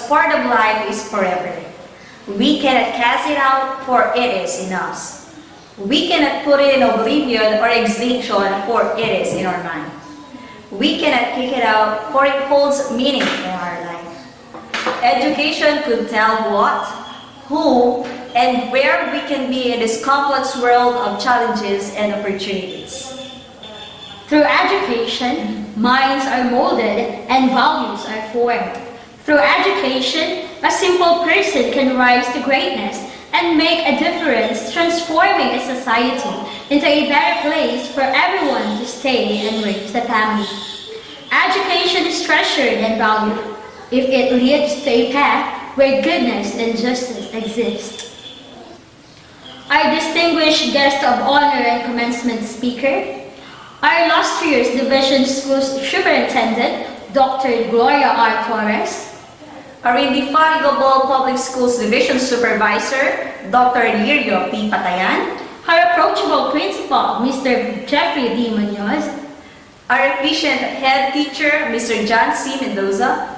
part of life is forever. We cannot cast it out, for it is in us. We cannot put it in oblivion or extinction, for it is in our mind. We cannot kick it out, for it holds meaning in our life. Education could tell what, who, and where we can be in this complex world of challenges and opportunities. Through education, minds are molded and values are formed. Through education, a simple person can rise to greatness and make a difference, transforming a society into a better place for everyone to stay and raise the family. Education is treasured and valued if it leads to a path where goodness and justice exist. Our distinguished guest of honor and commencement speaker, our illustrious Division Schools Superintendent, Dr. Gloria R. Torres, Our indefatigable Public Schools Division Supervisor, Dr. Lirio P. Patayan, our approachable principal, Mr. Jeffrey D. Munoz, our efficient head teacher, Mr. John C. Mendoza,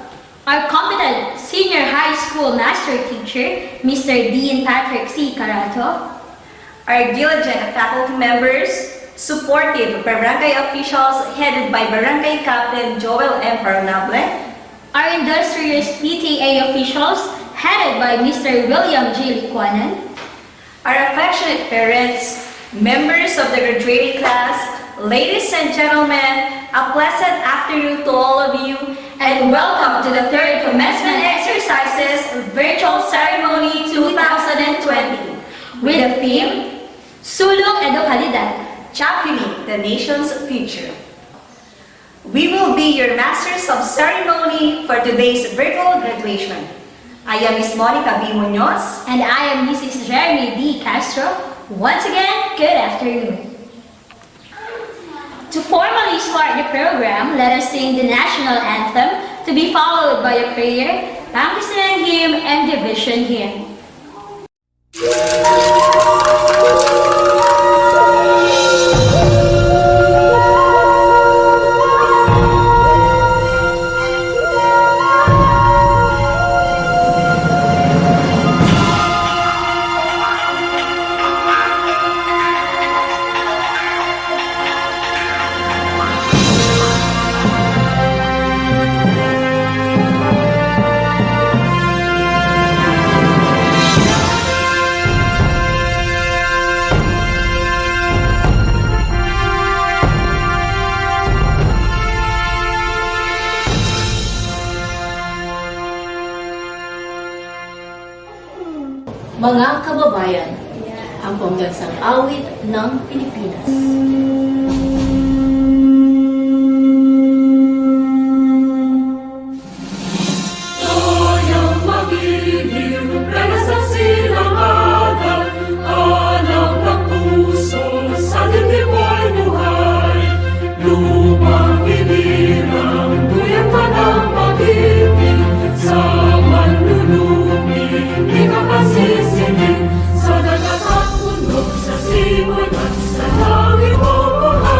our competent senior high school master teacher, Mr. Dean Patrick C. Carato, our diligent faculty members, supportive barangay officials headed by Barangay Captain Joel M. Parnable, our industrious PTA officials headed by Mr. William G. Liquanan, our affectionate parents, members of the graduating class, ladies and gentlemen, a pleasant afternoon to all of you, and welcome to the third commencement exercises virtual ceremony 2020 with the theme Sulong Edukalidad, Championing the Nation's Future. We will be your masters of ceremony for today's virtual graduation. I am Ms. Monica B. Munoz, and I am Mrs. Jeremy D. Castro. Once again, good afternoon. To formally start the program, let us sing the national anthem to be followed by a prayer, Pangasinan hymn, and division hymn. Mga kababayan, ang pambansang awit ng Pilipinas. Tayang magiliw, relasang silangagan, anak ng puso, sa dibdib ay buhay. Lumang inirang, tuyang ka ng pag-ibig, sa manlulubi, di ka pasisingin, sa dagat at bundok, sa simoy at sa langit mo buhay.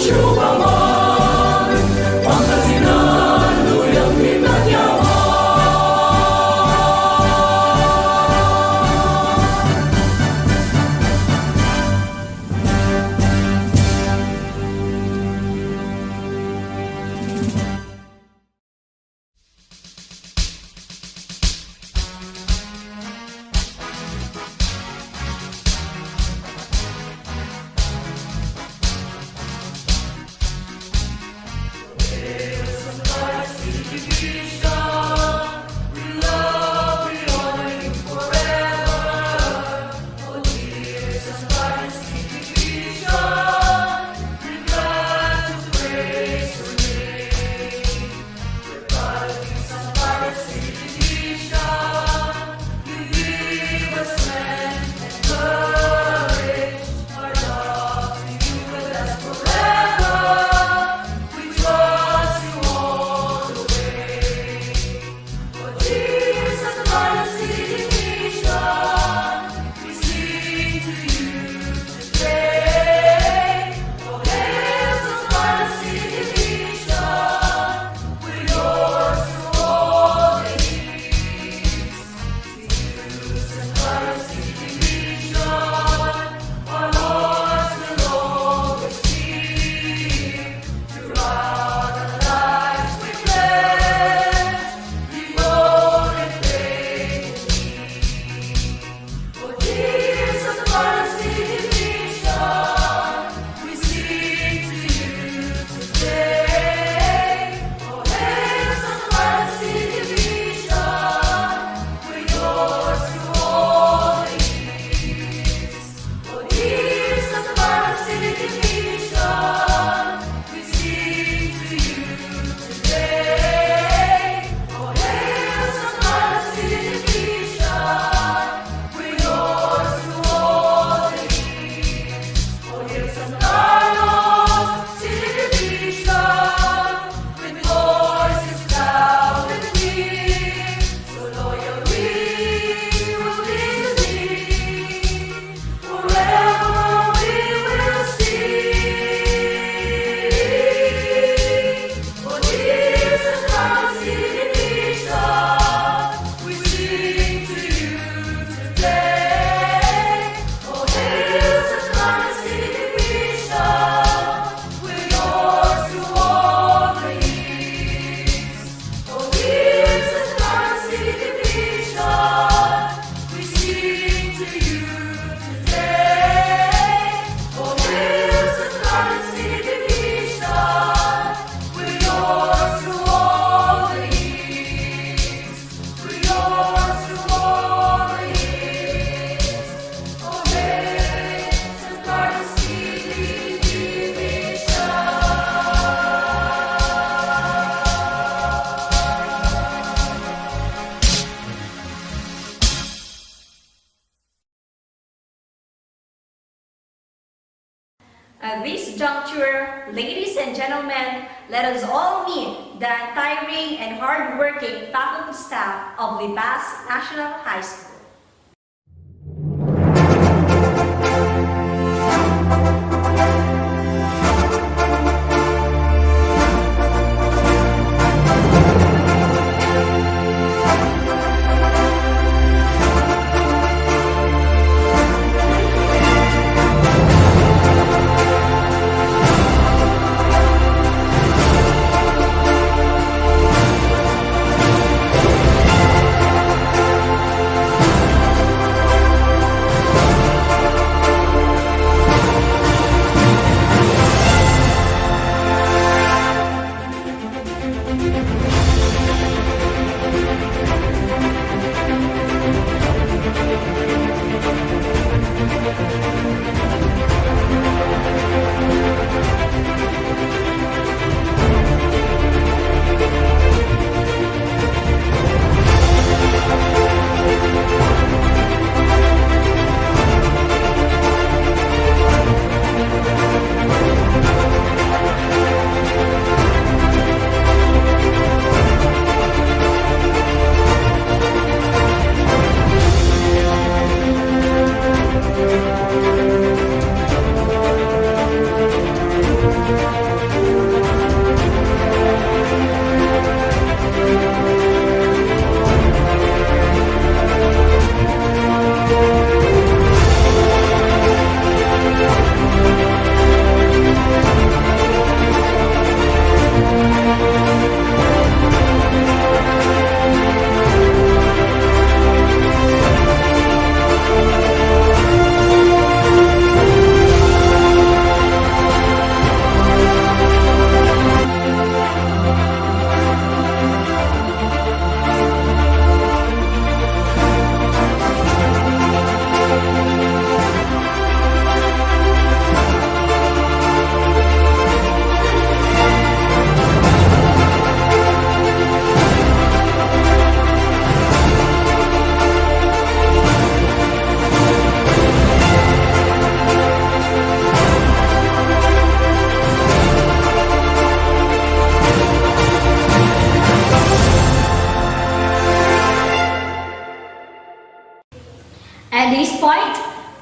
Syupaman, Pangasinan, luyang minatyawan. At this juncture, ladies and gentlemen, let us all meet the untiring and hard-working faculty staff of Libas National High School.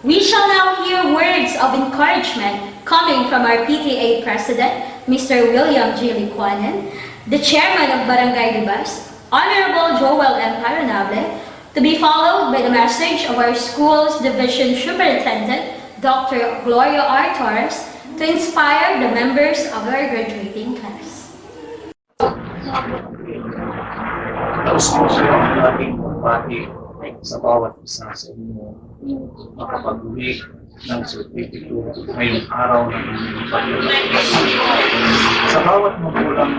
We shall now hear words of encouragement coming from our PTA President, Mr. William G. Licuanen, the Chairman of Barangay Libas, Honorable Joel M. Paranable, to be followed by the message of our school's Division Superintendent, Dr. Gloria R. Torres, to inspire the members of our graduating class. Tapos po siya ang ating pati sa bawat isa sa inyo makapag-uwi ng certificate ngayong araw ng inyong paglalakbay. Sa bawat magulang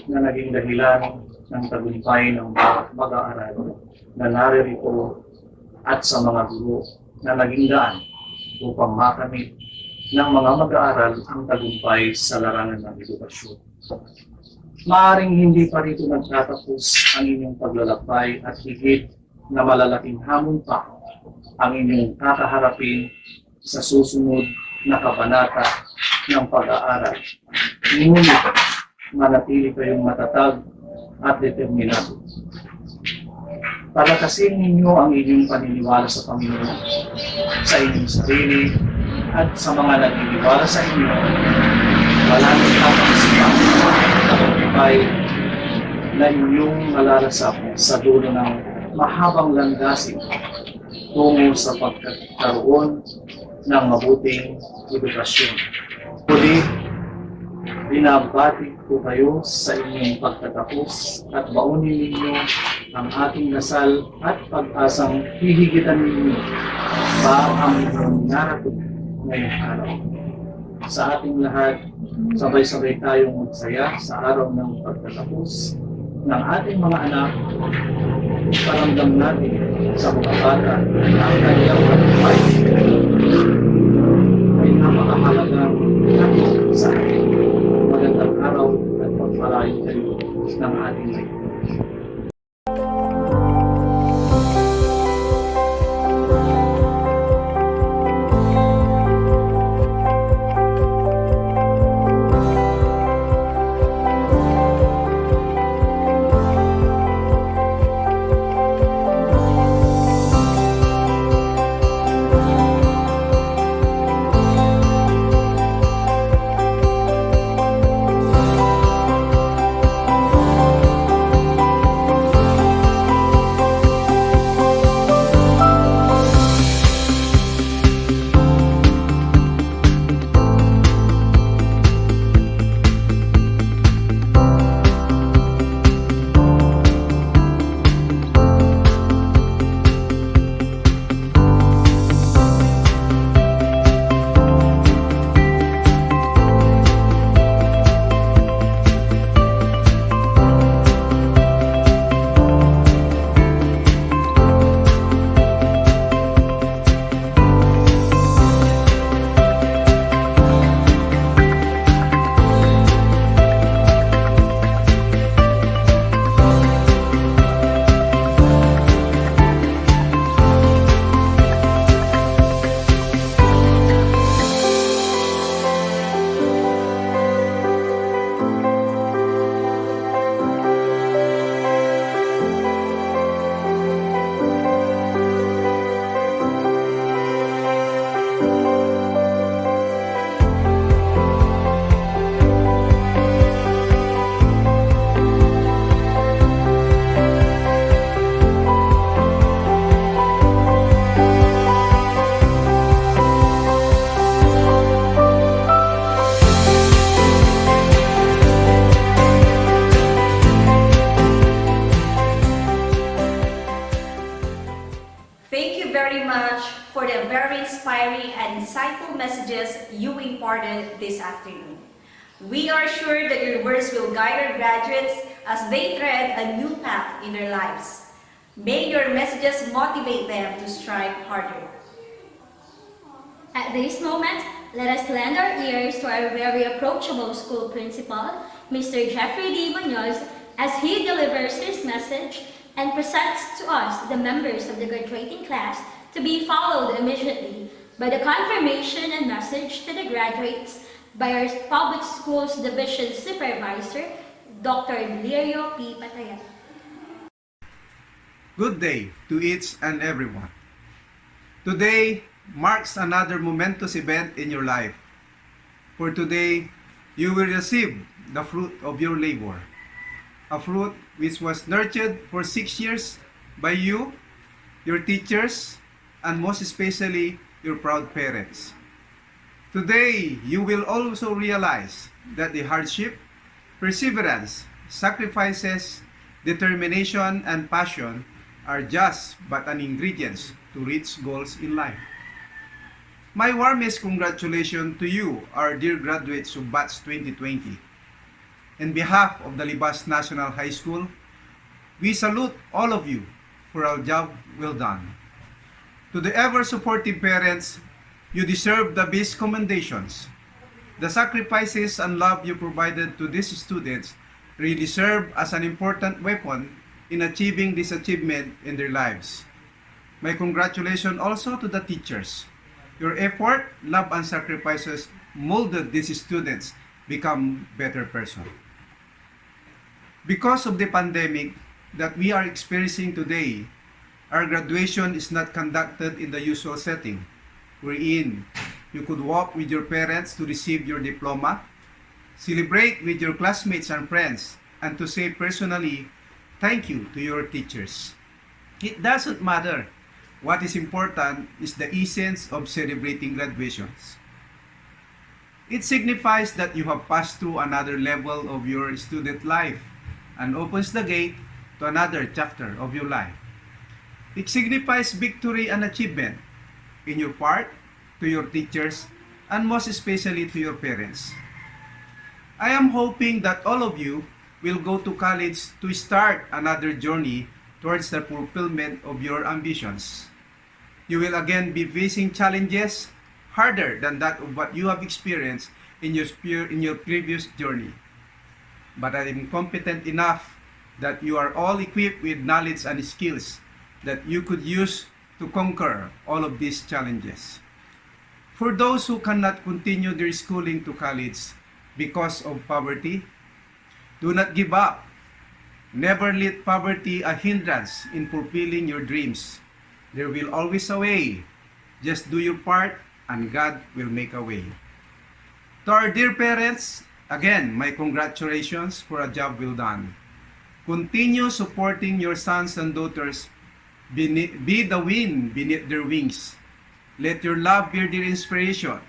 na naging dahilan ng tagumpay ng mag-aaral na naririto at sa mga guro na naging daan upang makamit ng mga mag-aaral ang tagumpay sa larangan ng edukasyon. Maaring hindi pa rito nagtatapos ang inyong paglalakbay at higit na malalaking hamon pa ang inyong kakaharapin sa susunod na kabanata ng pag-aaral. Ngunit manatili kayong matatag at determinado. Palakasin ninyo ang inyong paniniwala sa Panginoon, sa inyong sarili, at sa mga naniniwala sa inyo. Wala nang kapangsipan ay na inyong malalasap sa dulo ng mahabang landasin tungo sa pagkakaroon ng mabuting edukasyon. Muli, binabati ko kayo sa inyong pagtatapos at baunin ninyo ang ating dasal at pag-asang hihigitan ninyo pa ang inyong narating ngayong araw. Sa ating lahat, sabay-sabay tayong magsaya sa araw ng pagtatapos ng ating mga anak. Paramdam natin sa mga bata ang kanyang pagpapay ay napakahalaga natin sa atin. Magandang araw at pagpalain kayo ng ating life. For the very inspiring and insightful messages you imparted this afternoon. We are sure that your words will guide our graduates as they tread a new path in their lives. May your messages motivate them to strive harder. At this moment, let us lend our ears to our very approachable school principal, Mr. Jeffrey D. Munoz, as he delivers his message and presents to us the members of the graduating class to be followed immediately by the confirmation and message to the graduates by our Public Schools Division Supervisor, Dr. Lirio P. Patayan. Good day to each and everyone. Today marks another momentous event in your life. For today, you will receive the fruit of your labor, a fruit which was nurtured for 6 years by you, your teachers, and most especially your proud parents. Today, you will also realize that the hardship, perseverance, sacrifices, determination, and passion are just but an ingredients to reach goals in life. My warmest congratulations to you, our dear graduates of Batch 2020. On behalf of the Libas National High School, we salute all of you for a job well done. To the ever-supportive parents, you deserve the best commendations. The sacrifices and love you provided to these students really serve as an important weapon in achieving this achievement in their lives. My congratulations also to the teachers. Your effort, love, and sacrifices molded these students become better persons. Because of the pandemic that we are experiencing today, our graduation is not conducted in the usual setting, wherein you could walk with your parents to receive your diploma, celebrate with your classmates and friends, and to say personally, thank you to your teachers. It doesn't matter. What is important is the essence of celebrating graduations. It signifies that you have passed through another level of your student life and opens the gate to another chapter of your life. It signifies victory and achievement in your part, to your teachers, and most especially to your parents. I am hoping that all of you will go to college to start another journey towards the fulfillment of your ambitions. You will again be facing challenges harder than that of what you have experienced in your previous journey. But I am confident enough that you are all equipped with knowledge and skills that you could use to conquer all of these challenges. For those who cannot continue their schooling to college because of poverty, do not give up. Never let poverty a hindrance in fulfilling your dreams. There will always a way. Just do your part and God will make a way. To our dear parents, again, my congratulations for a job well done. Continue supporting your sons and daughters. Be the wind beneath their wings. Let your love be their inspiration.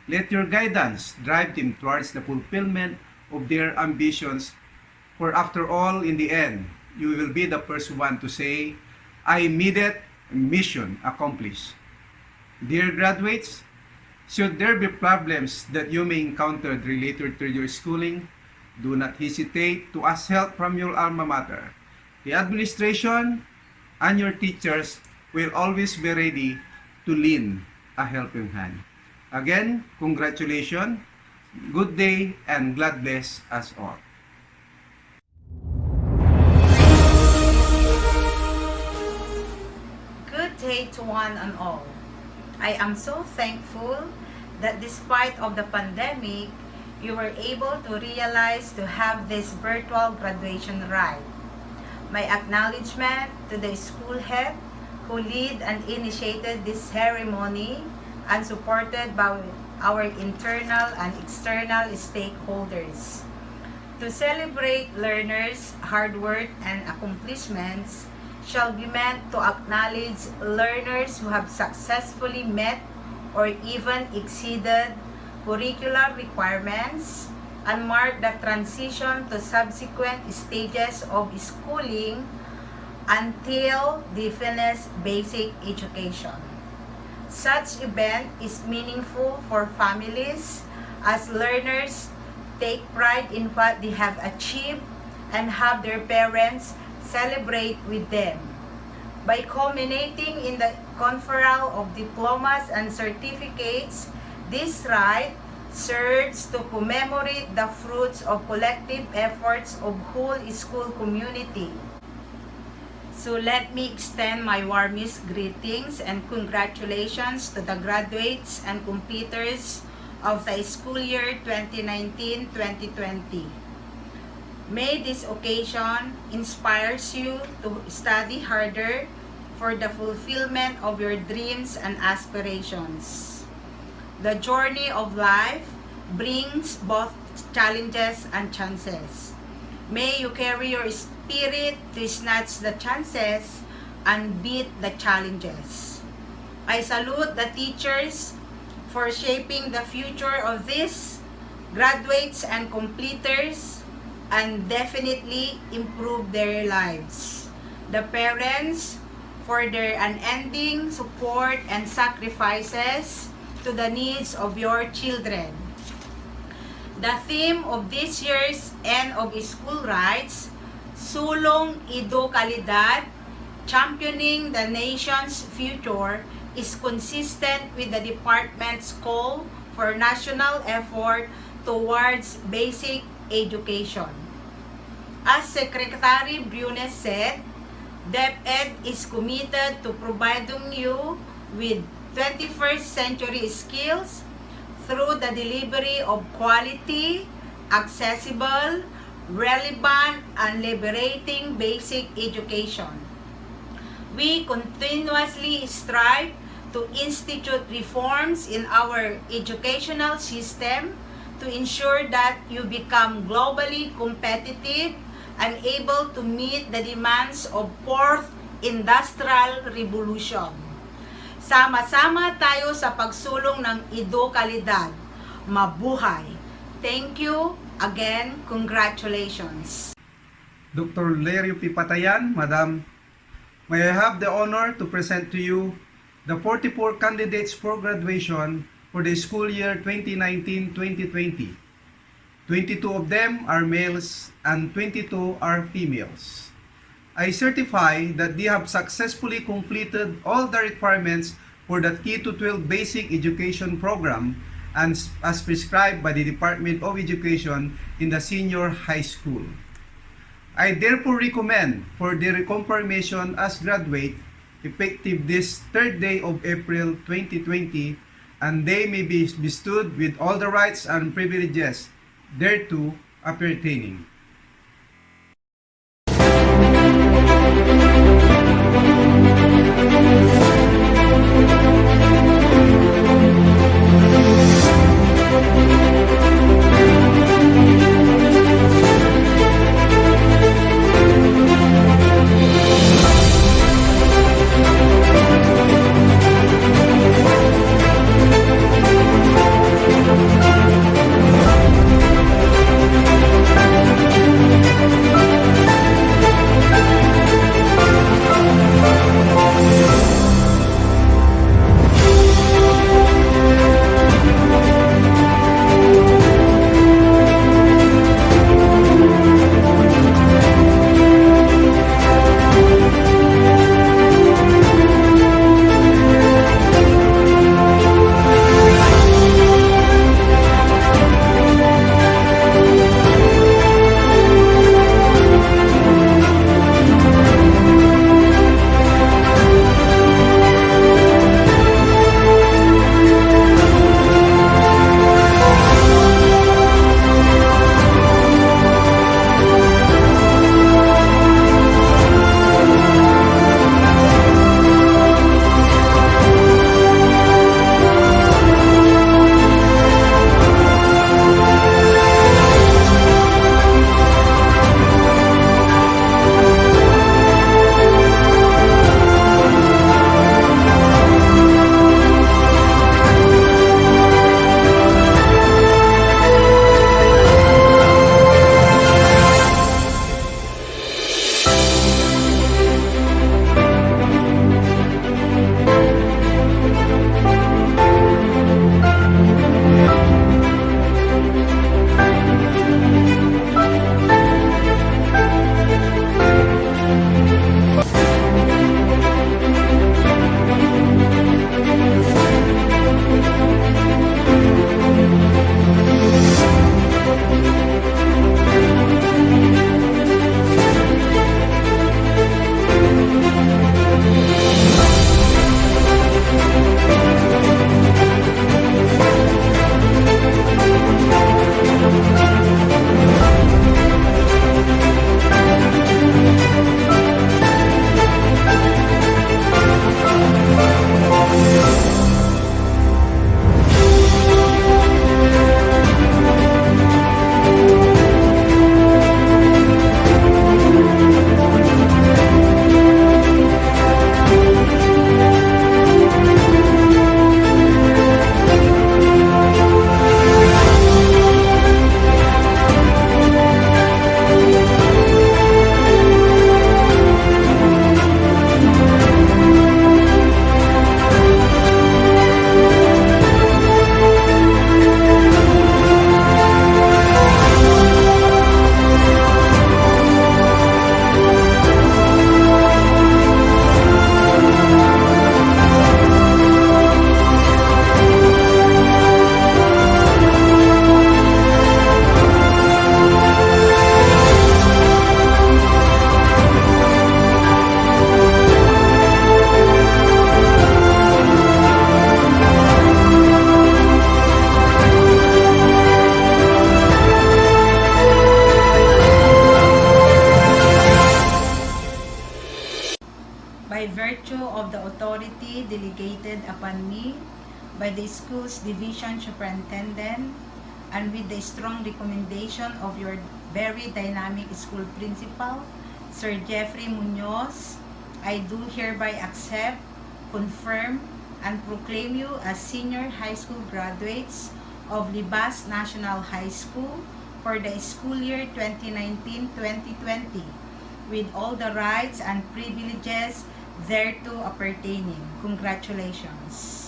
Let your guidance drive them towards the fulfillment of their ambitions. For after all, in the end, you will be the first one to say, I made it, mission accomplished. Dear graduates, should there be problems that you may encounter related to your schooling, do not hesitate to ask help from your alma mater. The administration and your teachers will always be ready to lend a helping hand. Again, congratulations, good day, and God bless us all. Good day to one and all. I am so thankful that despite of the pandemic, you were able to realize to have this virtual graduation rite. My acknowledgement to the school head who lead and initiated this ceremony and supported by our internal and external stakeholders. To celebrate learners' hard work and accomplishments shall be meant to acknowledge learners who have successfully met or even exceeded curricular requirements and mark the transition to subsequent stages of schooling until they finish basic education. Such event is meaningful for families as learners take pride in what they have achieved and have their parents celebrate with them. By culminating in the conferral of diplomas and certificates, this rite serves to commemorate the fruits of collective efforts of whole school community. So let me extend my warmest greetings and congratulations to the graduates and completers of the school year 2019-2020. May this occasion inspires you to study harder for the fulfillment of your dreams and aspirations. The journey of life brings both challenges and chances. May you carry your spirit to snatch the chances and beat the challenges. I salute the teachers for shaping the future of these graduates and completers and definitely improve their lives. The parents for their unending support and sacrifices to the needs of your children. The theme of this year's End of School Rights, Sulong Edukalidad, Championing the Nation's Future, is consistent with the department's call for national effort towards basic education. As Secretary Briones said, DepEd is committed to providing you with 21st century skills through the delivery of quality, accessible, relevant, and liberating basic education. We continuously strive to institute reforms in our educational system to ensure that you become globally competitive and able to meet the demands of fourth industrial revolution. Sama-sama tayo sa pagsulong ng edukalidad. Mabuhay! Thank you again. Congratulations. Dr. Lerio Pipatayan, Madam, may I have the honor to present to you the 44 candidates for graduation for the school year 2019-2020. 22 of them are males and 22 are females. I certify that they have successfully completed all the requirements for the K-12 basic education program and as prescribed by the Department of Education in the senior high school. I therefore recommend for their reconfirmation as graduate effective this 3rd day of April 2020, and they may be bestowed with all the rights and privileges thereto appertaining. upon me by the school's division superintendent and with the strong recommendation of your very dynamic school principal, Sir Jeffrey Munoz, I do hereby accept, confirm, and proclaim you as senior high school graduates of Libas National High School for the school year 2019-2020 with all the rights and privileges thereto appertaining. Congratulations.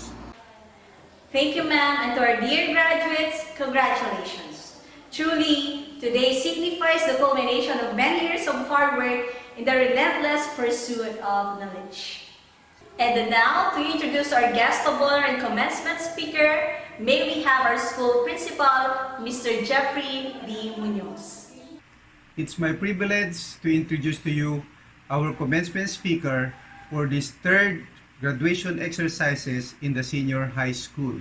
Thank you, ma'am, and to our dear graduates, congratulations. Truly, today signifies the culmination of many years of hard work in the relentless pursuit of knowledge. And now, to introduce our guest of honor and commencement speaker, may we have our school principal, Mr. Jeffrey D. Munoz. It's my privilege to introduce to you our commencement speaker for this third graduation exercises in the senior high school.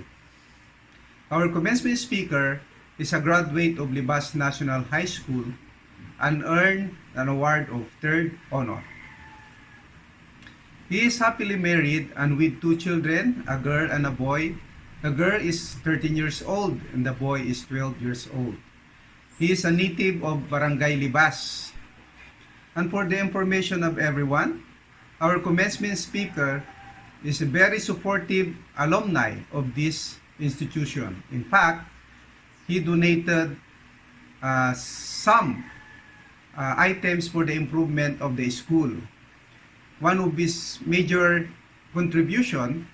Our commencement speaker is a graduate of Libas National High School and earned an award of third honor. He is happily married and with 2 children, a girl and a boy. The girl is 13 years old and the boy is 12 years old. He is a native of Barangay Libas. And for the information of everyone, our commencement speaker is a very supportive alumni of this institution. In fact, he donated some items for the improvement of the school. One of his major contribution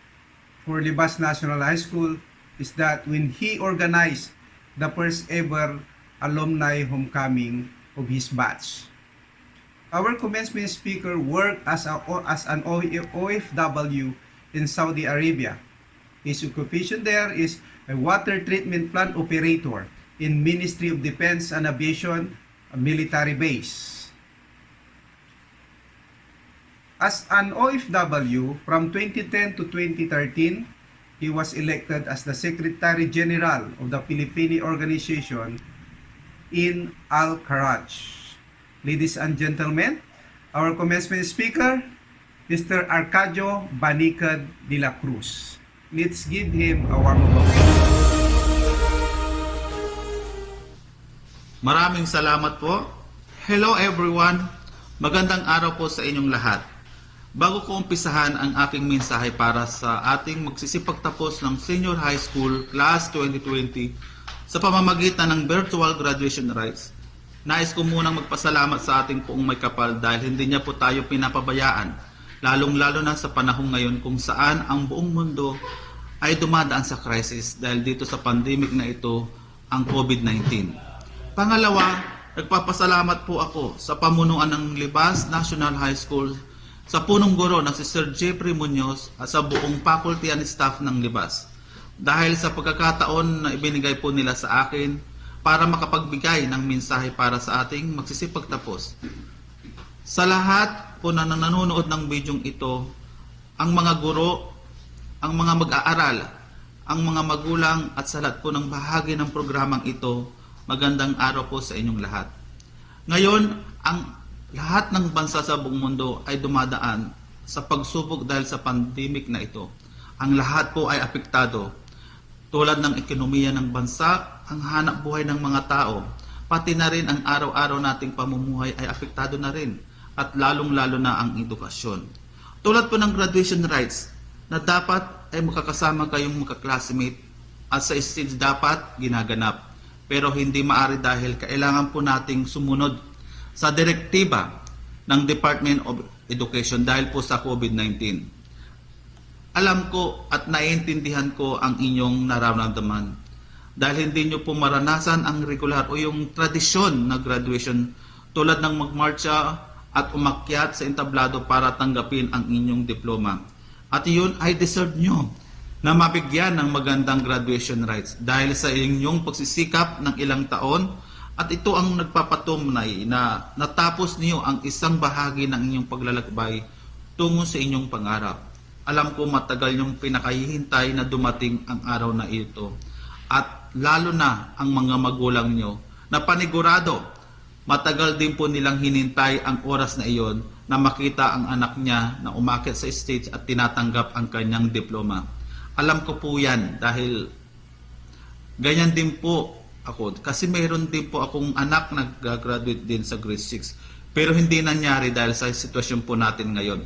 for Libas National High School is that when he organized the first ever alumni homecoming of his batch. Our commencement speaker worked as an OFW in Saudi Arabia. His occupation there is a water treatment plant operator in Ministry of Defense and Aviation, a military base. As an OFW, from 2010 to 2013, he was elected as the Secretary General of the Filipino organization in Al-Kharaj. Ladies and gentlemen, our commencement speaker, Mr. Arcadio Banicad de la Cruz. Let's give him a warm applause. Maraming salamat po. Hello everyone. Magandang araw po sa inyong lahat. Bago ko umpisahan ang aking mensahe para sa ating magsisipagtapos ng Senior High School Class 2020 sa pamamagitan ng virtual graduation rites, nais ko munang magpasalamat sa ating poong may kapal dahil hindi niya po tayo pinapabayaan, lalong-lalo na sa panahong ngayon kung saan ang buong mundo ay dumadaan sa crisis dahil dito sa pandemic na ito, ang COVID-19. Pangalawa, nagpapasalamat po ako sa pamunuan ng Libas National High School sa punong guro na si Sir Jeffrey Munoz at sa buong faculty and staff ng Libas dahil sa pagkakataon na ibinigay po nila sa akin para makapagbigay ng mensahe para sa ating magsisipagtapos. Sa lahat po na nanonood ng bidyong ito, ang mga guro, ang mga mag-aaral, ang mga magulang at sa lahat po ng bahagi ng programang ito, magandang araw po sa inyong lahat. Ngayon, ang lahat ng bansa sa buong mundo ay dumadaan sa pagsubok dahil sa pandemic na ito. Ang lahat po ay apektado. Tulad ng ekonomiya ng bansa, ang hanap buhay ng mga tao, pati na rin ang araw-araw nating pamumuhay ay apektado na rin at lalong-lalo na ang edukasyon. Tulad po ng graduation rites na dapat ay makakasama kayong magka-classmate at sa stage dapat ginaganap. Pero hindi maari dahil kailangan po nating sumunod sa direktiba ng Department of Education dahil po sa COVID-19. Alam ko at naiintindihan ko ang inyong nararamdaman dahil hindi nyo po maranasan ang regular o yung tradisyon na graduation tulad ng magmarcha at umakyat sa entablado para tanggapin ang inyong diploma. At iyon ay deserve nyo na mabigyan ng magandang graduation rites dahil sa inyong pagsisikap ng ilang taon at ito ang nagpapatunay na natapos niyo ang isang bahagi ng inyong paglalakbay tungo sa inyong pangarap. Alam ko matagal yung pinakahihintay na dumating ang araw na ito at lalo na ang mga magulang nyo na panigurado matagal din po nilang hinintay ang oras na iyon na makita ang anak niya na umakyat sa stage at tinatanggap ang kanyang diploma. Alam ko po yan dahil ganyan din po ako. Kasi mayroon din po akong anak nag-graduate din sa grade 6. Pero hindi nangyari dahil sa sitwasyon po natin ngayon.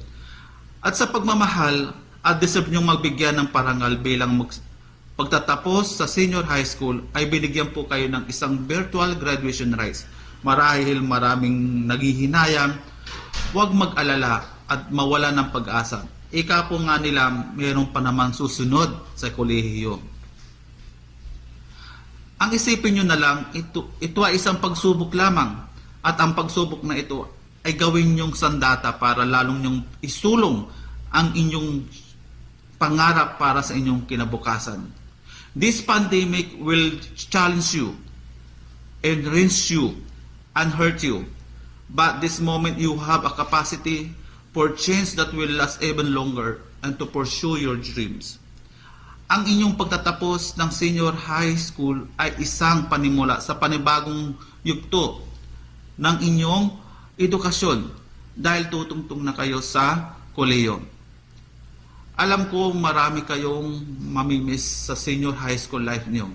At sa pagmamahal, deserve niyong magbigyan ng parangal bilang pagtatapos sa senior high school ay binigyan po kayo ng isang virtual graduation rights. Marahil maraming naghihinayang, huwag mag-alala at mawala ng pag-asa. Ika po nga nila, mayroon pa naman susunod sa kolehiyo. Ang isipin nyo na lang, ito ay isang pagsubok lamang. At ang pagsubok na ito ay gawin nyong sandata para lalong nyong isulong ang inyong pangarap para sa inyong kinabukasan. This pandemic will challenge you and rinse you and hurt you. But this moment you have a capacity for change that will last even longer and to pursue your dreams. Ang inyong pagtatapos ng senior high school ay isang panimula sa panibagong yugto ng inyong edukasyon dahil tutungtong na kayo sa kolehiyo. Alam ko marami kayong mamimiss sa senior high school life niyo.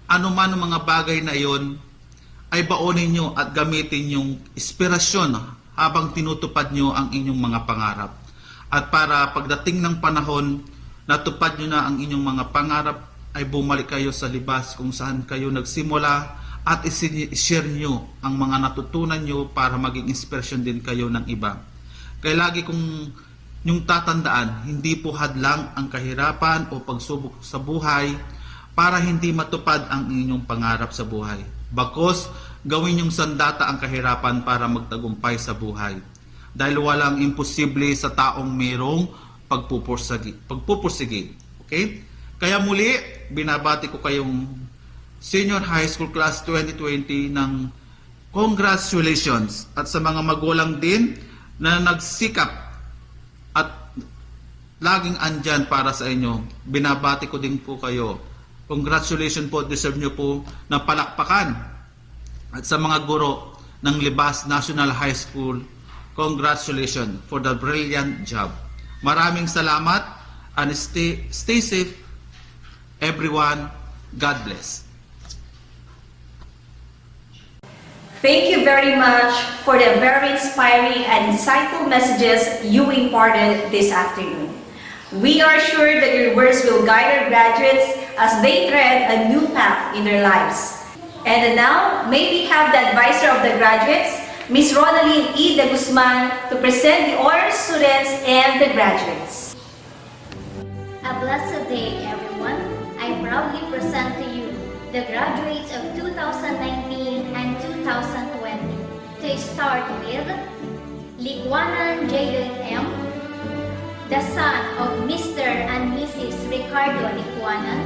Ano man ang mga bagay na iyon ay baonin nyo at gamitin yung inspirasyon habang tinutupad nyo ang inyong mga pangarap. At para pagdating ng panahon, natupad nyo na ang inyong mga pangarap, ay bumalik kayo sa Libas kung saan kayo nagsimula at i-share nyo ang mga natutunan nyo para maging inspirasyon din kayo ng iba. Kaya lagi kong yung tatandaan, hindi po hadlang ang kahirapan o pagsubok sa buhay para hindi matupad ang inyong pangarap sa buhay. Bakos, gawin yung sandata ang kahirapan para magtagumpay sa buhay. Dahil walang imposible sa taong mayroong pagpupursige. Okay? Kaya muli, binabati ko kayong Senior High School Class 2020 ng congratulations. At sa mga magulang din na nagsikap at laging andyan para sa inyo, binabati ko din po kayo. Congratulations po, deserve nyo po ng palakpakan. At sa mga guro ng Libas National High School, congratulations for the brilliant job. Maraming salamat and stay safe everyone. God bless. Thank you very much for the very inspiring and insightful messages you imparted this afternoon. We are sure that your words will guide our graduates as they tread a new path in their lives. And now, may we have the advisor of the graduates, Ms. Ronaline E. de Guzman, to present the honor students and the graduates. A blessed day, everyone. I proudly present to you the graduates of 2019 and 2020. To start with, Likwanan Jayden M., the son of Mr. and Mrs. Ricardo Likwanan,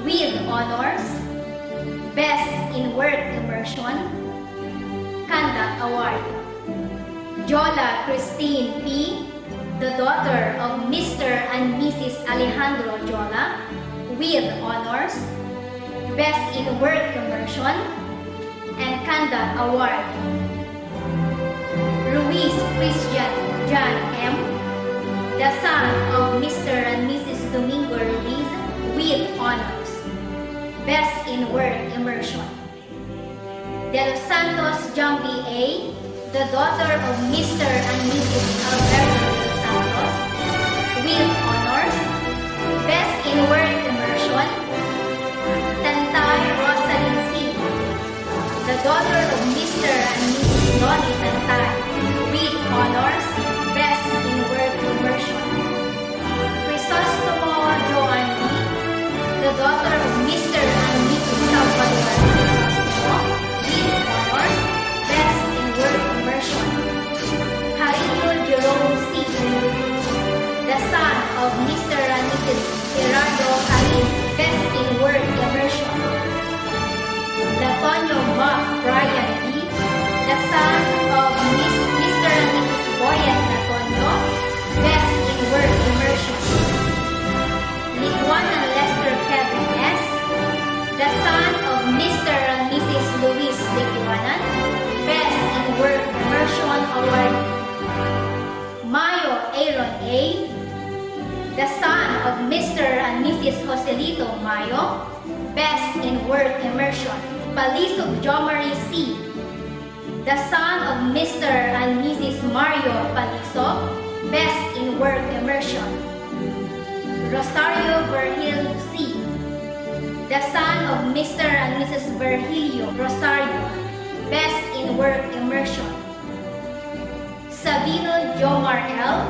with honors, Best in Work Immersion, Conduct Award. Jola Christine P., the daughter of Mr. and Mrs. Alejandro Jola, with honors, Best in Work Immersion, and Conduct Award. Ruiz Christian John M., the son of Mr. and Mrs. Domingo Ruiz, with honors, Best in Work Immersion. De Los Santos Jambi A., the daughter of Mr. and Mrs. Alberto De Los Santos, with honors, Best in Work Immersion. Tantay Rosalyn C., the daughter of Mr. and Mrs. Noli Tantay, with honors, Best in Work Immersion. Crisostomo Joan D., the daughter of Mr. and Mrs. Salvador Crisostomo, with honors, Best in Work Immersion. Carino Jerome C., the son of Mr. and Mrs. Gerardo Carin, Best in Work Immersion. Latonio Mark Brian D., the son of Mr. and Mrs. Boyan Latonio, Best in Work Immersion. Likwanan Lester Kevin S., the son of Mr. and Mrs. Luis Likwanan, Best in Work Immersion Award. Mayo Aaron A., the son of Mr. and Mrs. Joselito Mayo, Best in Work Immersion. Palisog Jomari C. The son of Mr. and Mrs. Mario Palisog, Best in Work Immersion. Rosario Virgil C. The son of Mr. and Mrs. Virgilio Rosario, Best in Work Immersion. Sabino Jomar L.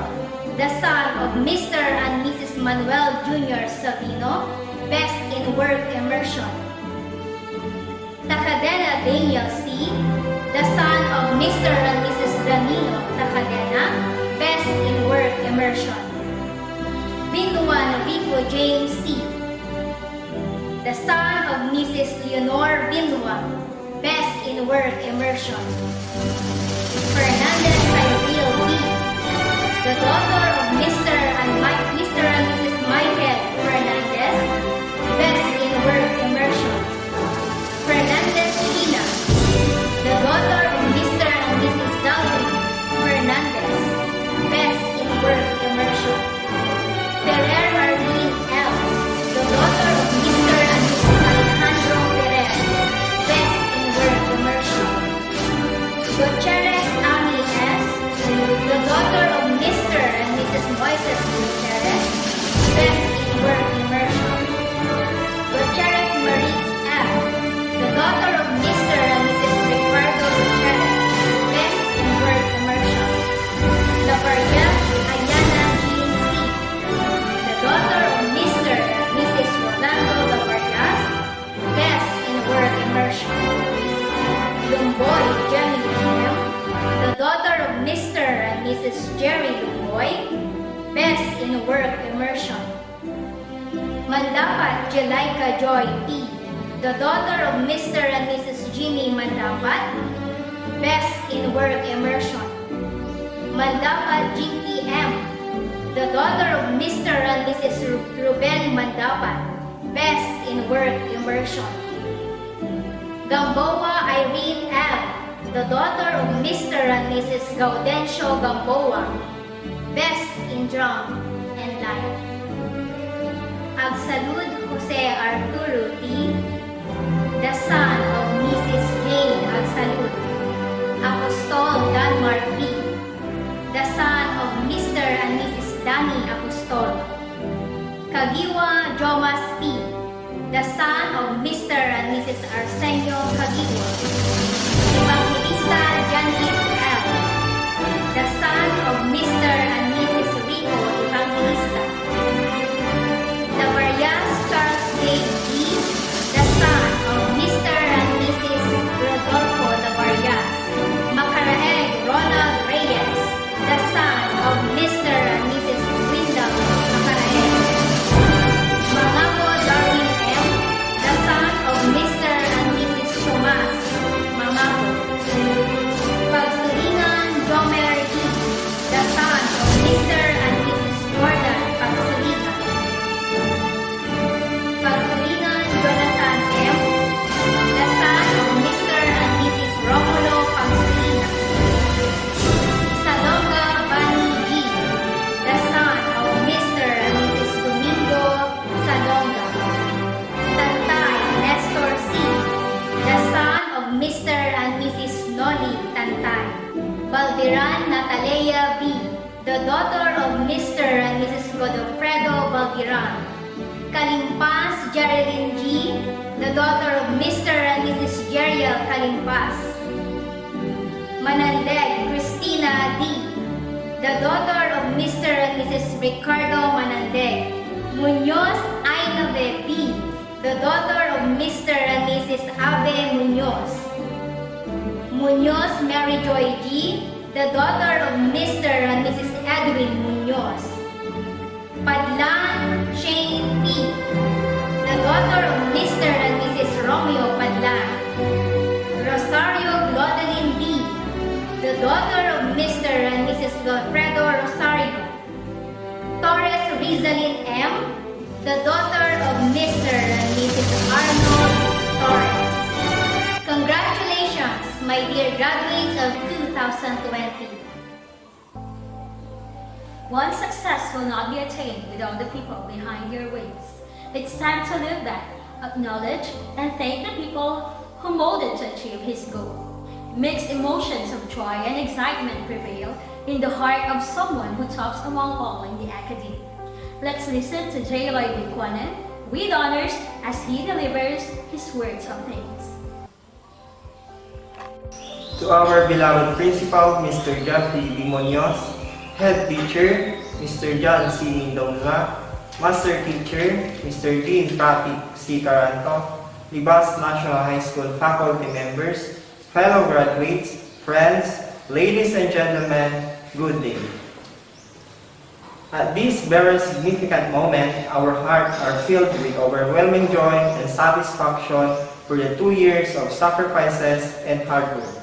The son of Mr. and Mrs. Manuel Jr. Sabino, Best in Work Immersion. Takadena Daniel C. The son of Mr. and Mrs. Danilo Takadena, Best in Work Immersion. Binduan Rico James C. The son of Mrs. Leonor Binduan, Best in Work Immersion. Fernandez Cyril B. The daughter of Mr. and Mrs. Michael Fernandez, Best in Work Immersion. Fernandez Sheila. The daughter of Mr. and Mrs. Dalvin Fernandez, Best in Work Immersion. Ferrer Arlene L. The daughter of Mr. and Mrs. Alejandro Ferrer, Best in Work Immersion. Gutierrez Ami S. The daughter of Mr. and Mrs. Moises Gutierrez, Best in Work Immersion. Gutierrez Marie F. The daughter of Mr. and Mrs. Ricardo Gutierrez, Best in Work Immersion. Lavargas Ayana Jean C. The daughter of Mr. and Mrs. Rolando Lavargas, Best in Work Immersion. Lumboy Jenny M. The daughter of Mr. and Mrs. Jerry Lumboy, Best in Work Immersion. Mandapat Jelaica Joy P. The daughter of Mr. and Mrs. Jimmy Mandapat, Best in Work Immersion. Mandapat GTM. The daughter of Mr. and Mrs. Ruben Mandapat, Best in Work Immersion. Gamboa Irene L. The daughter of Mr. and Mrs. Gaudencio Gamboa, Best in Drum and Life. Agsalud Jose Arturo T. The son of Mrs. Jane Agsalud. Apostol Danmar P. The son of Mr. and Mrs. Danny Apostol. Kagiwa Jomas P. The son of Mr. and Mrs. Arsenio Kagiwa. Evangelista Janice L. The son of Mr. and Mrs. Rico Evangelista. Lavarias Charles Dave G. The son of Mr. and Mrs. Rodolfo Lavarias. Macaraeg Ronald Reyes. The son of Mr. and Mrs. Windham Macaraeg. Mangako Darwin M. The son of Mr. and Mrs. Tomas Mangako. Pagsulingan Jomer D. The son of Mr. and Mrs. Jordan Pagsulingan. Pagsulingan Jonathan M. The son of Mr. and Mrs. Romulo Pagsulingan. Salonga Bani G. The son of Mr. and Mrs. Domingo Salonga. Tantay Nestor C. The son of Mr. and Mrs. Noli Tantay. Baldiran Natalea B. The daughter of Mr. and Mrs. Godofredo Baldiran. Kalimpas Jerilyn G. The daughter of Mr. and Mrs. Jeriel Kalimpas. Manandeg Christina D. The daughter of Mr. and Mrs. Ricardo Manandeg. Muñoz Ainabe B. The daughter of Mr. and Mrs. Abe Muñoz. Muñoz Mary Joy G. The daughter of Mr. and Mrs. Edwin Muñoz. Padlan Shane P. The daughter of Mr. and Mrs. Romeo Padlan. Rosario Glodeline B. The daughter of Mr. and Mrs. Wilfredo Rosario. Torres Rizalin M. The daughter of Mr. and Mrs. Arnold Torres. Congratulations, my dear graduates of 2020. One success will not be attained without the people behind your wings. It's time to live back, acknowledge, and thank the people who molded to achieve his goal. Mixed emotions of joy and excitement prevail in the heart of someone who tops among all in the academy. Let's listen to J. Lloyd Buchanan with honors as he delivers his words of thanks. To our beloved principal, Mr. Jeffrey D. Munoz, head teacher, Mr. John C. Mendoza, master teacher, Mr. Dean Pratik C. Caranto, Libas National High School faculty members, fellow graduates, friends, ladies and gentlemen, good day. At this very significant moment, our hearts are filled with overwhelming joy and satisfaction for the 2 years of sacrifices and hard work.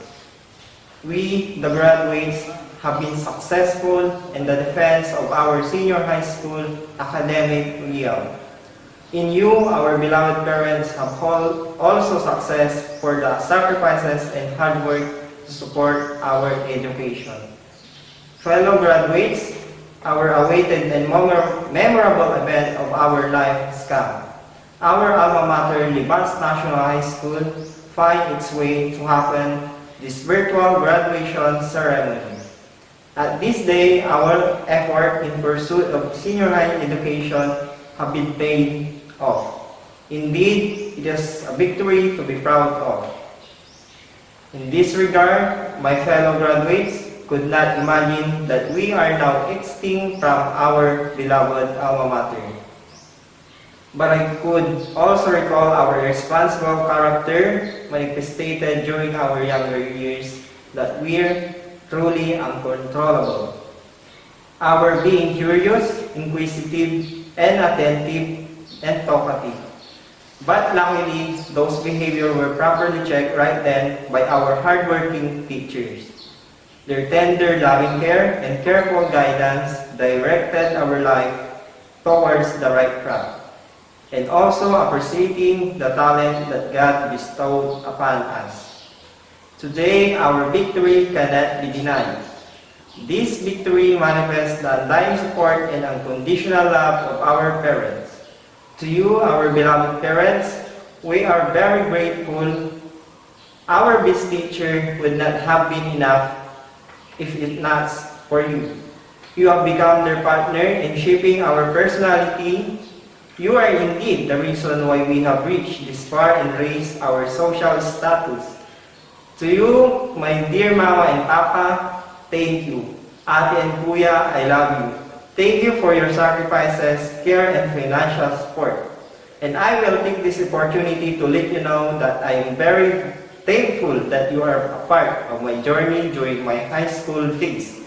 We, the graduates, have been successful in the defense of our senior high school academic realm. In you, our beloved parents have also success for the sacrifices and hard work to support our education. Fellow graduates, our awaited and memorable event of our life has come. Our alma mater, Libas National High School, find its way to happen this virtual graduation ceremony. At this day, our effort in pursuit of senior high education have been paid off. Indeed, it is a victory to be proud of. In this regard, my fellow graduates could not imagine that we are now exiting from our beloved alma mater. But I could also recall our responsible character manifested during our younger years, that we're truly uncontrollable. Our being curious, inquisitive, and attentive, and talkative. But luckily, those behaviors were properly checked right then by our hardworking teachers. Their tender, loving care and careful guidance directed our life towards the right track, and also appreciating the talent that God bestowed upon us. Today, our victory cannot be denied. This victory manifests the undying support and unconditional love of our parents. To you, our beloved parents, we are very grateful. Our best teacher would not have been enough if it not for you. You have become their partner in shaping our personality. You are indeed the reason why we have reached this far and raised our social status. To you, my dear Mama and Papa, thank you. Ate and Kuya, I love you. Thank you for your sacrifices, care, and financial support. And I will take this opportunity to let you know that I am very thankful that you are a part of my journey during my high school days.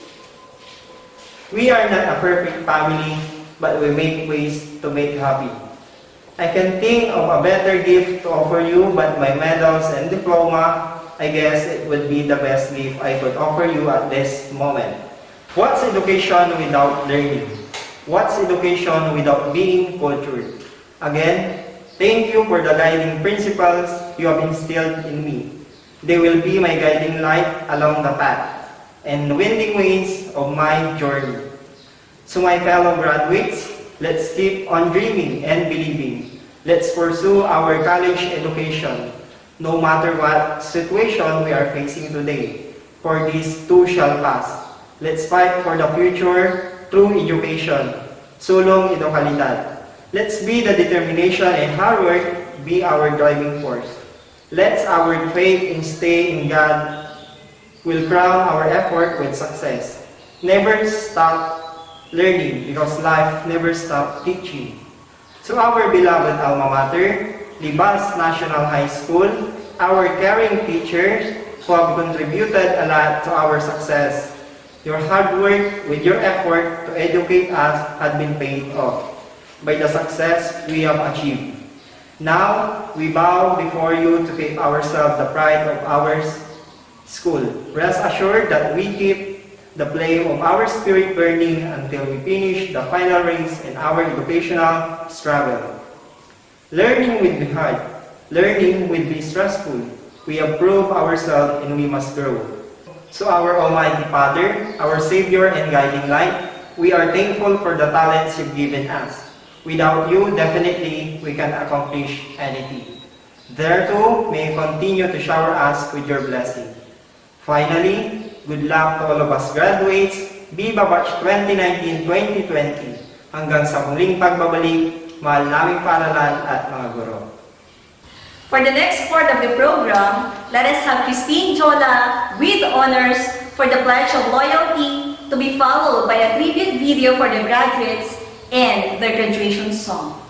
We are not a perfect family, but we make ways to make happy. I can think of a better gift to offer you, but my medals and diploma, I guess it would be the best gift I could offer you at this moment. What's education without learning? What's education without being cultured? Again, thank you for the guiding principles you have instilled in me. They will be my guiding light along the path and winding ways of my journey. So my fellow graduates, let's keep on dreaming and believing. Let's pursue our college education, no matter what situation we are facing today, for this too shall pass. Let's fight for the future through education. Sulong edukalidad. Let's be the determination and hard work be our driving force. Let our faith and stay in God will crown our effort with success. Never stop learning, because life never stops teaching. To our beloved alma mater, Libas National High School, our caring teachers who have contributed a lot to our success. Your hard work with your effort to educate us had been paid off by the success we have achieved. Now, we bow before you to keep ourselves the pride of our school. Rest assured that we keep the flame of our spirit burning until we finish the final race in our educational struggle. Learning will be hard. Learning will be stressful. We have proved ourselves and we must grow. So our Almighty Father, our Savior and guiding light, we are thankful for the talents you've given us. Without you, definitely, we can't accomplish anything. Thereto, may you continue to shower us with your blessing. Finally, good luck to all of us graduates, Viva Batch 2019-2020. Hanggang sa muling pagbabalik, mahal naming paaralan at mga guro. For the next part of the program, let us have Christine Jola with honors for the Pledge of Loyalty, to be followed by a tribute video for the graduates and their graduation song.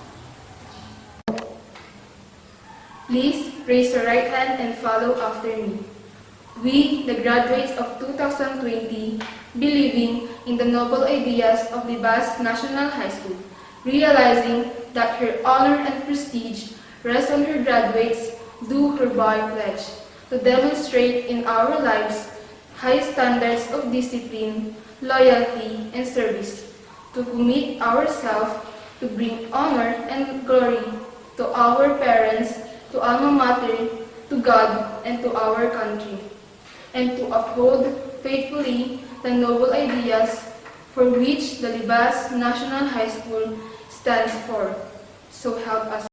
Please raise your right hand and follow after me. We, the graduates of 2020, believing in the noble ideas of Libas National High School, realizing that her honor and prestige rest on her graduates, do hereby pledge to demonstrate in our lives high standards of discipline, loyalty, and service, to commit ourselves to bring honor and glory to our parents, to alma mater, to God, and to our country, and to uphold faithfully the noble ideas for which the Libas National High School stands for. So help us.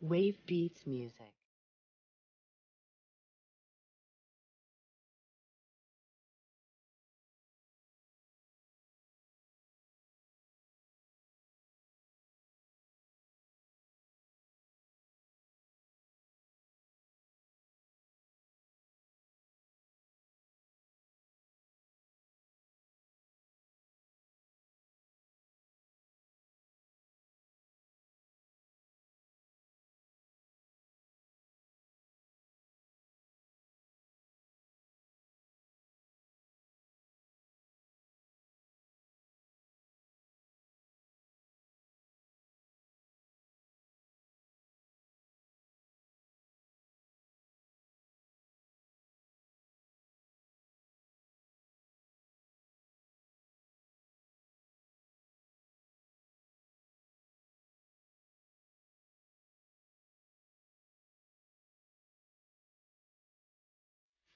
Wave Beats music.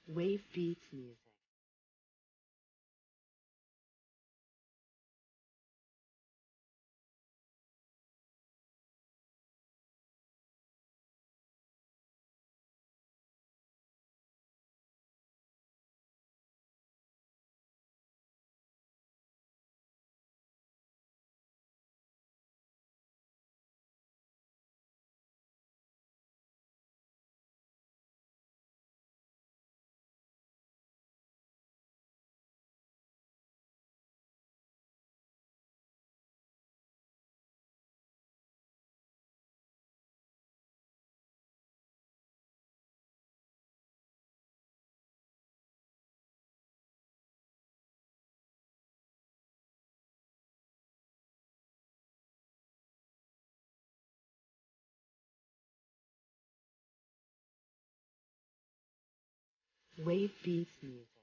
Wave beats music. Wave beats music.